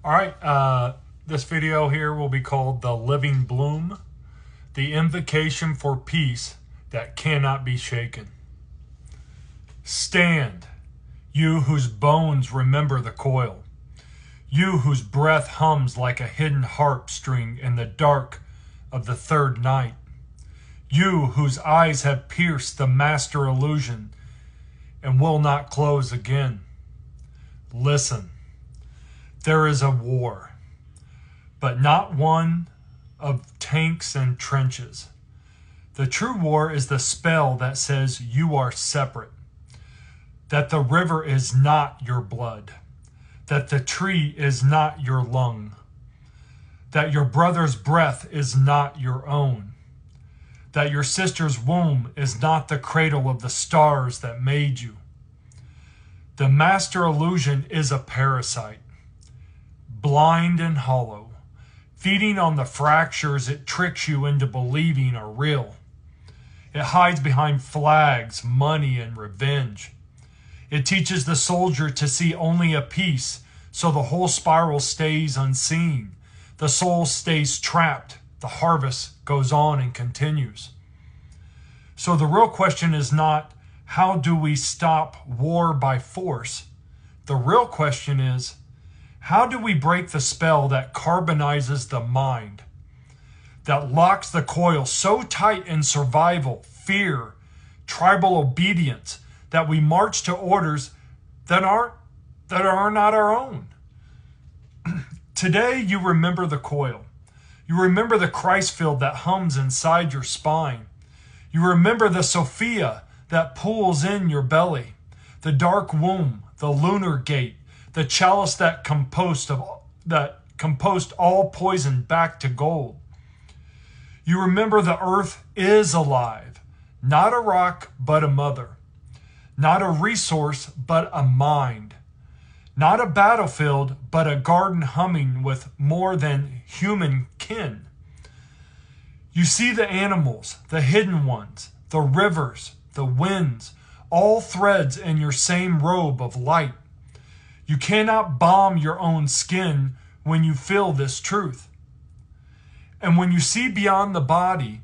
All right, this video here will be called The Living Bloom, the invocation for peace that cannot be shaken. Stand, you whose bones remember the coil, you whose breath hums like a hidden harp string in the dark of the third night, you whose eyes have pierced the master illusion and will not close again. Listen. There is a war, but not one of tanks and trenches. The true war is the spell that says you are separate, that the river is not your blood, that the tree is not your lung, that your brother's breath is not your own, that your sister's womb is not the cradle of the stars that made you. The master illusion is a parasite, blind and hollow, feeding on the fractures it tricks you into believing are real. It hides behind flags, money, and revenge. It teaches the soldier to see only a piece, so the whole spiral stays unseen. The soul stays trapped. The harvest goes on and continues. So the real question is not, how do we stop war by force? The real question is, how do we break the spell that carbonizes the mind, that locks the coil so tight in survival, fear, tribal obedience, that we march to orders that are not our own? Today, you remember the coil. You remember the Christ field that hums inside your spine. You remember the Sophia that pulls in your belly, the dark womb, the lunar gate, the chalice that composed all poison back to gold. You remember the earth is alive, not a rock, but a mother, not a resource, but a mind, not a battlefield, but a garden humming with more than human kin. You see the animals, the hidden ones, the rivers, the winds, all threads in your same robe of light. You cannot bomb your own skin when you feel this truth. And when you see beyond the body,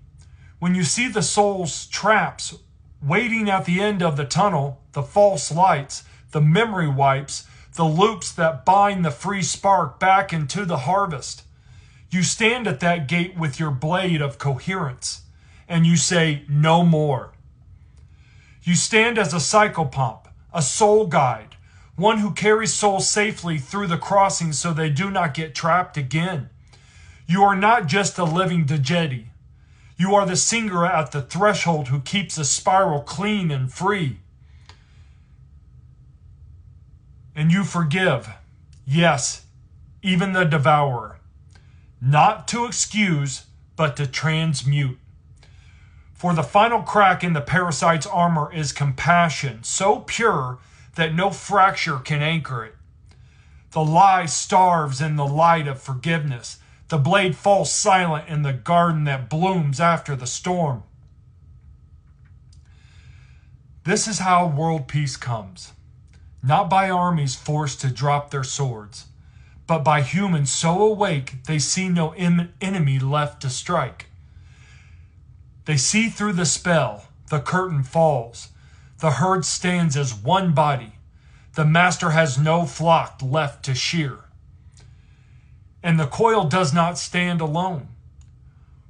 when you see the soul's traps waiting at the end of the tunnel, the false lights, the memory wipes, the loops that bind the free spark back into the harvest, you stand at that gate with your blade of coherence, and you say, no more. You stand as a psychopomp, a soul guide, one who carries souls safely through the crossing so they do not get trapped again. You are not just a living dejeti. You are the singer at the threshold who keeps the spiral clean and free. And you forgive, yes, even the devourer, not to excuse, but to transmute. For the final crack in the parasite's armor is compassion, so pure that no fracture can anchor it. The lie starves in the light of forgiveness. The blade falls silent in the garden that blooms after the storm. This is how world peace comes, not by armies forced to drop their swords, but by humans so awake they see no enemy left to strike. They see through the spell, the curtain falls, the herd stands as one body. The master has no flock left to shear. And the coil does not stand alone.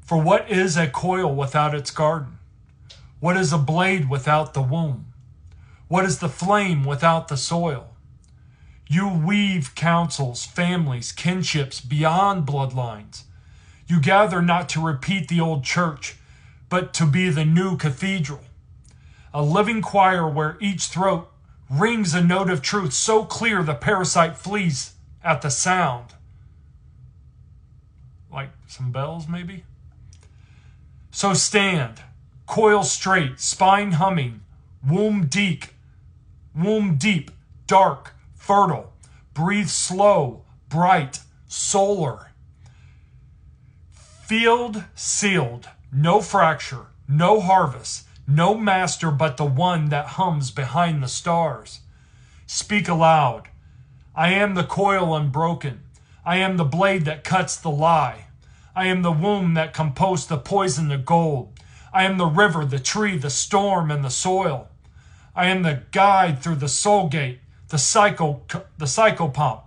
For what is a coil without its garden? What is a blade without the womb? What is the flame without the soil? You weave councils, families, kinships beyond bloodlines. You gather not to repeat the old church, but to be the new cathedral. A living choir where each throat rings a note of truth so clear the parasite flees at the sound. Like some bells, maybe? So stand, coil straight, spine humming, womb deep, dark, fertile, breathe slow, bright, solar. Field sealed, no fracture, no harvest, no master but the one that hums behind the stars. Speak aloud. I am the coil unbroken. I am the blade that cuts the lie. I am the womb that composed the poison to gold. I am the river, the tree, the storm, and the soil. I am the guide through the soul gate, the cycle pump.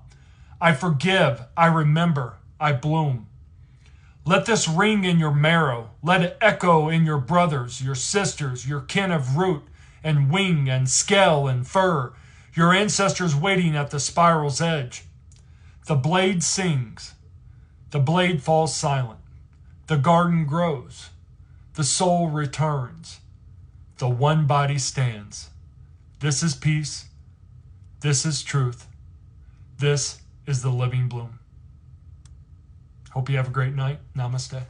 I forgive, I remember, I bloom. Let this ring in your marrow. Let it echo in your brothers, your sisters, your kin of root and wing and scale and fur, your ancestors waiting at the spiral's edge. The blade sings. The blade falls silent. The garden grows. The soul returns. The one body stands. This is peace. This is truth. This is the living bloom. Hope you have a great night. Namaste.